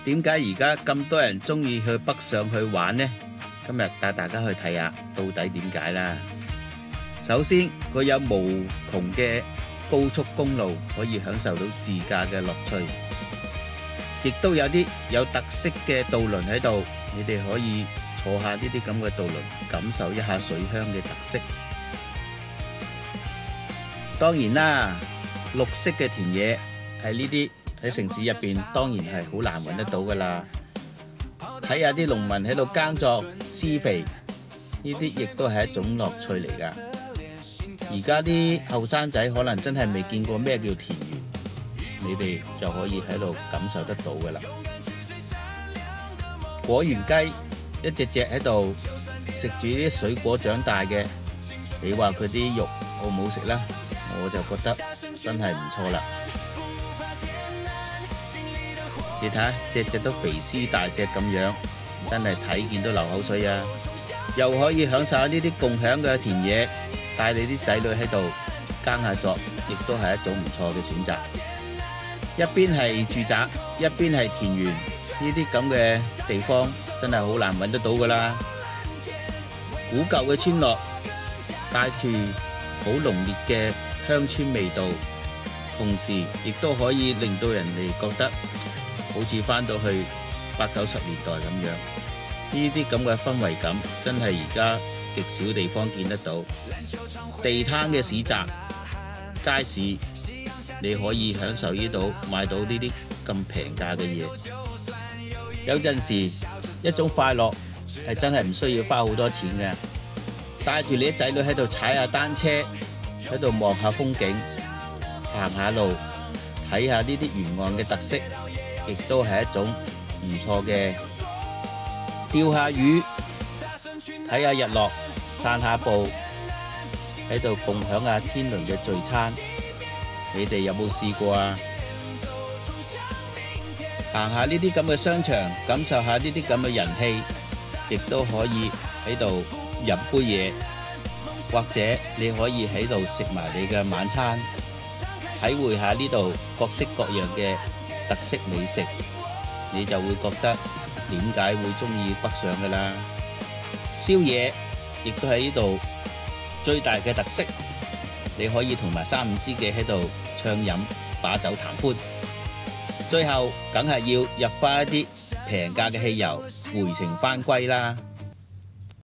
點解而家咁多人鍾意去北上去玩呢？今日帶大家去睇下到底點解啦。首先，佢有無窮嘅高速公路可以享受到自駕嘅樂趣，亦都有啲有特色嘅渡輪喺度，你哋可以坐下呢啲咁嘅渡輪，感受一下水鄉嘅特色。當然啦，綠色嘅田野係呢啲喺城市入邊當然係好難揾得到噶啦。睇下啲農民喺度耕作施肥，呢啲亦都係一種樂趣嚟噶。而家啲後生仔可能真係未見過咩叫田園，你哋就可以喺度感受得到噶啦。果園雞一隻隻喺度食住啲水果長大嘅，你話佢啲肉好唔好食啦？我就覺得真係唔錯啦。你睇下，隻隻都肥屍大隻咁樣，真係睇見都流口水啊！又可以享受下呢啲共享嘅田野，帶你啲仔女喺度耕下作，亦都係一種唔錯嘅選擇。一邊係住宅，一邊係田園，呢啲咁嘅地方真係好難揾得到噶啦。古舊嘅村落帶住好濃烈嘅鄉村味道，同時亦都可以令到人哋覺得好似返到去80、90年代咁樣。呢啲咁嘅氛圍感真係而家極少地方見得到。地攤嘅市集、街市，你可以享受呢度買到呢啲咁平價嘅嘢。有陣時一種快樂係真係唔需要花好多錢嘅，帶住你啲仔女喺度踩下單車，喺度望下風景，行下路，睇下呢啲沿岸嘅特色，亦都係一種唔錯嘅。釣下魚，睇下日落，散下步，喺度共享下天倫嘅聚餐。你哋有冇試過啊？行下呢啲咁嘅商場，感受下呢啲咁嘅人氣，亦都可以喺度飲杯嘢，或者你可以喺度食埋你嘅晚餐，體會下呢度各式各樣嘅特色美食，你就會覺得點解會鍾意北上㗎啦。宵夜亦都係呢度最大嘅特色，你可以同埋3、5知己喺度暢飲把酒談歡。最後梗係要入返一啲平價嘅汽油，回程返歸啦。